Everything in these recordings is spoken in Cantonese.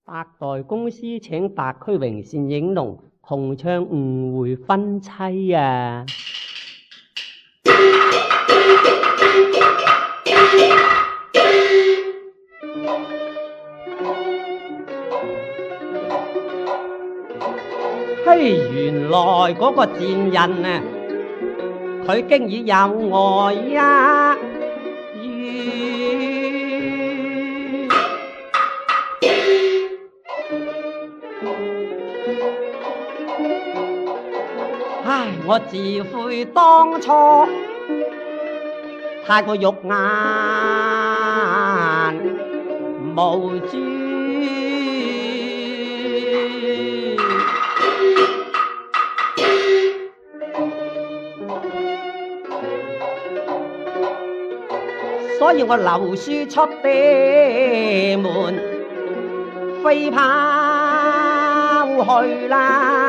百代公司請白駒榮、單映龍共唱《誤會婚妻》啊！嘿，原來嗰個賤人啊，佢經已有愛啊！唉，我自悔當初太過肉眼無珠，所以我留書出地門飛拋去啦。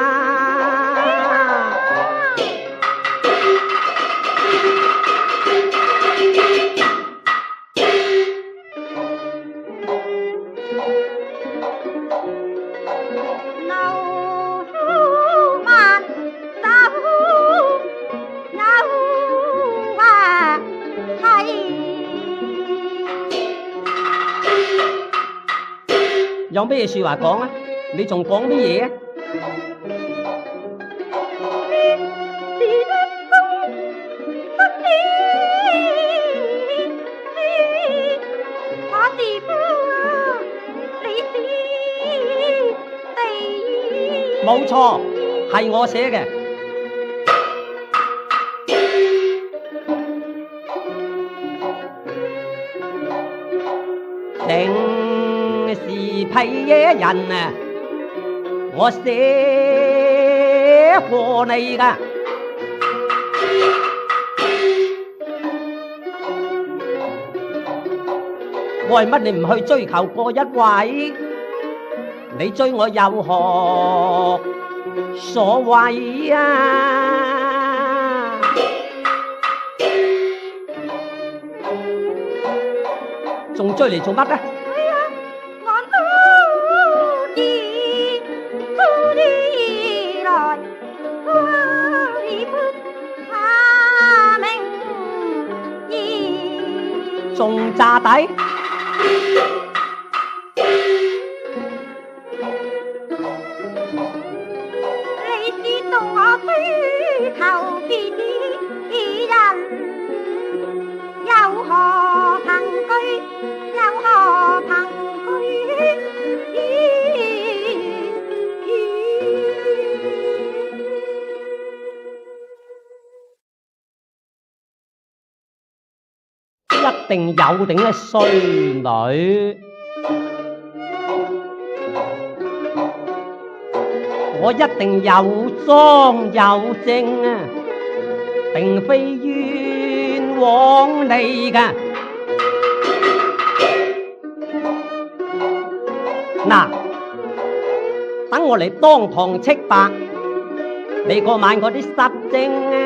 有咩說話講啊？你仲講咩嘢啊？冇錯，係我寫嘅。定是屁野人啊！我寫過你㗎，為乜你唔去追求過一位？你追我有何所謂啊？仲追嚟做乜啊？仲炸底？你知道我追求別人，有何憑據？有何憑據？一定有定嘅衰女，我一定有裝有證啊，並非冤枉你㗎。嗱，等我嚟當堂斥白你嗰晚嗰啲失證啊，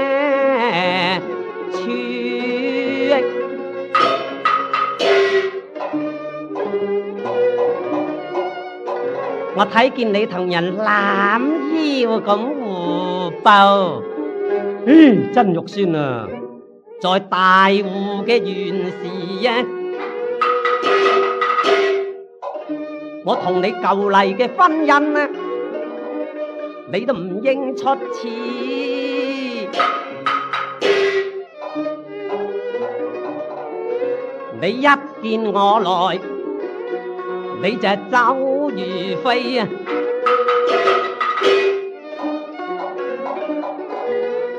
我睇見你同人攬腰咁互抱，真肉酸啊！在大戶嘅原時啊，我同你舊嚟嘅婚姻啊，你都唔應出次。你一見我來，你就走如飛啊！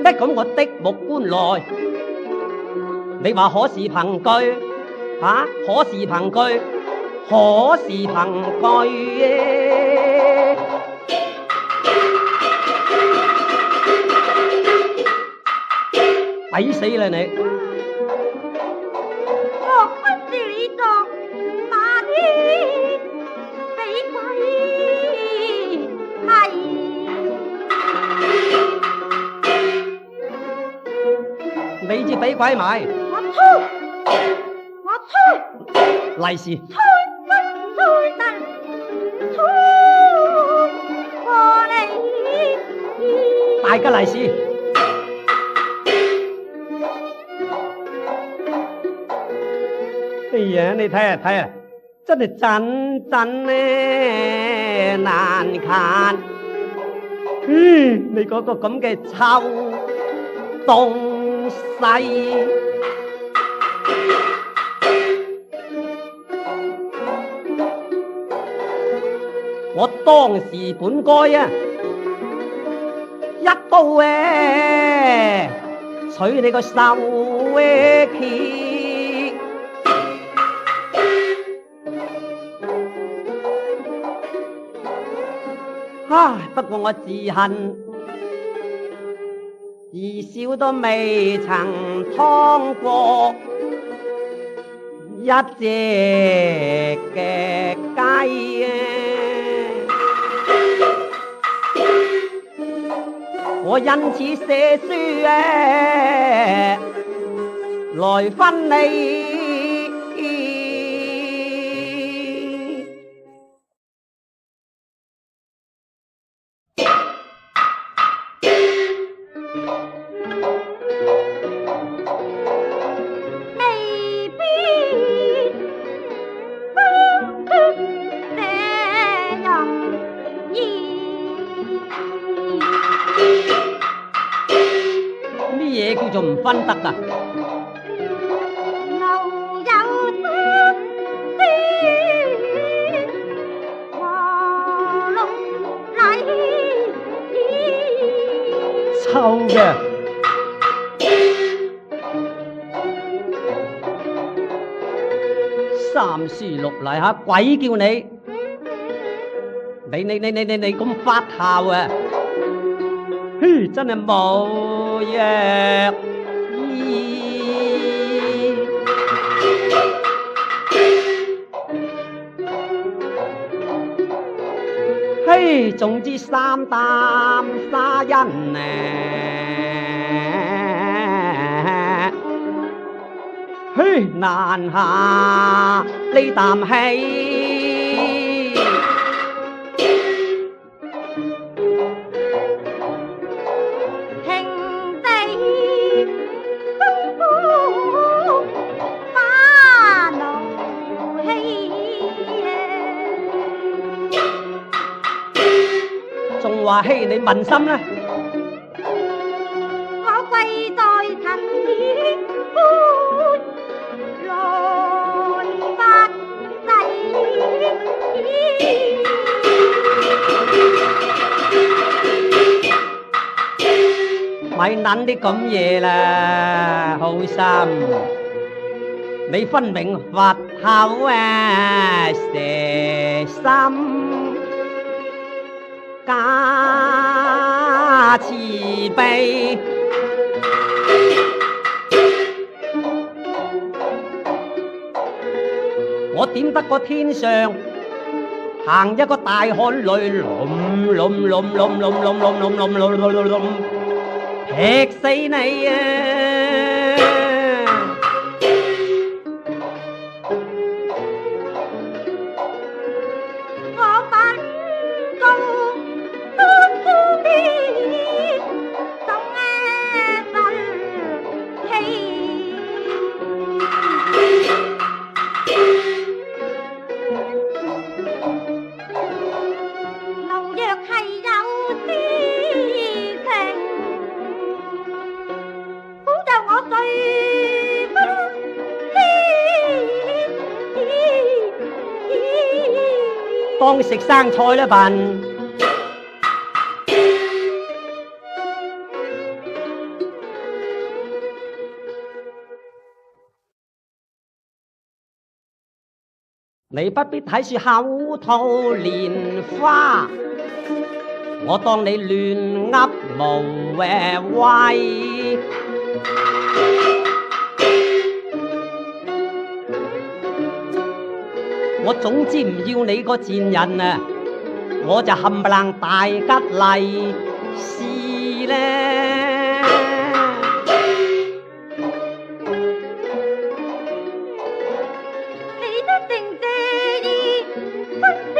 乜咁我的目觀來，你話可是憑據啊？可是憑據，可是憑據耶！抵死啦你！你至俾鬼買！我吹利是！吹得吹大嘅利是。哎呀，你睇下睇下，真係真咧難看。你嗰個咁嘅臭東西，我當時本該啊一刀取你個手鉗，唉，不過我自恨二小都未曾劏過一隻嘅雞啊！我因此寫書來分你。咩嘢叫做唔分得㗎？路有三千，和龍禮臭嘅，三書六禮嚇，鬼叫你！你咁發姣啊！嘿，真係冇藥醫。嘿，總之三擔沙因啊！嘿，難下呢啖氣。仲話欺你民心呢？我跪在陳年官來發誓，咪諗啲咁嘢啦，好心，你分明佛口蛇心。加慈悲，我點得個天上行一個大漢女，劈死你啊！當食生菜啦笨！你不必睇住口吐蓮花，我當你亂噏無謂。我總之唔要你個賤人啊！我就冚唪唥大吉利是咧。你一定借意分屍，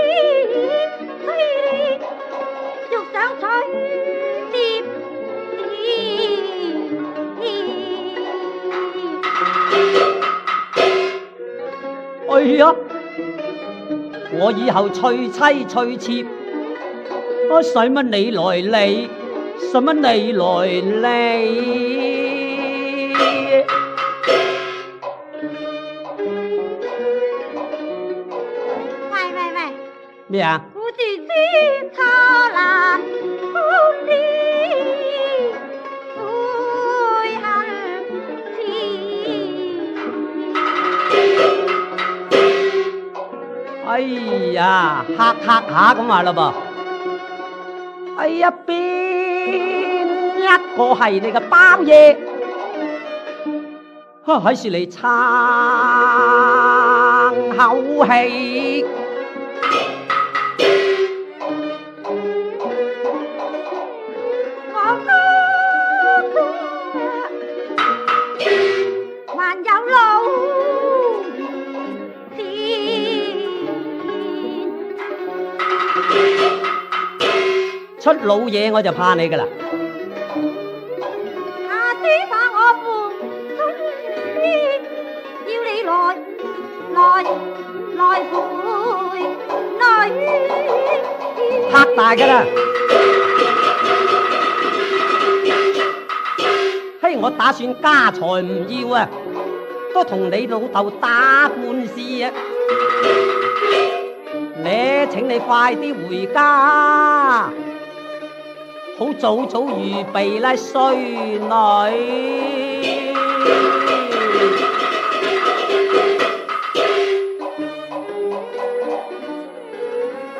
欲想取劫啊！我以後娶妻娶妾，我使乜你來理？使乜你來理？喂，咩啊？夫子知錯難夫子悔恨遲。哎呀，嚇下咁話啦噃！哎呀，邊一個係你嘅包爺？還是你撐口氣？我哥還有路前，出老嘢我就怕你噶啦！下次怕我伴要你來陪女，拍大噶啦！嘿，我打算家財唔要啊，都同你老豆打官司啊！請你快啲回家，好早預備啦，衰女。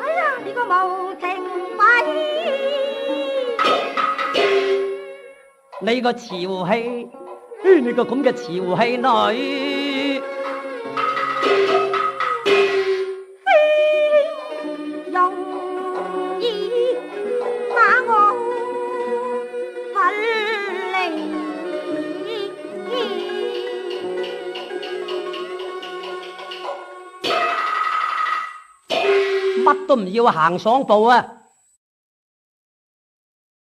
哎呀，你個無情鬼！你個潮氣，你個咁嘅潮氣女，容易把我分離，乜都唔要行爽步啊！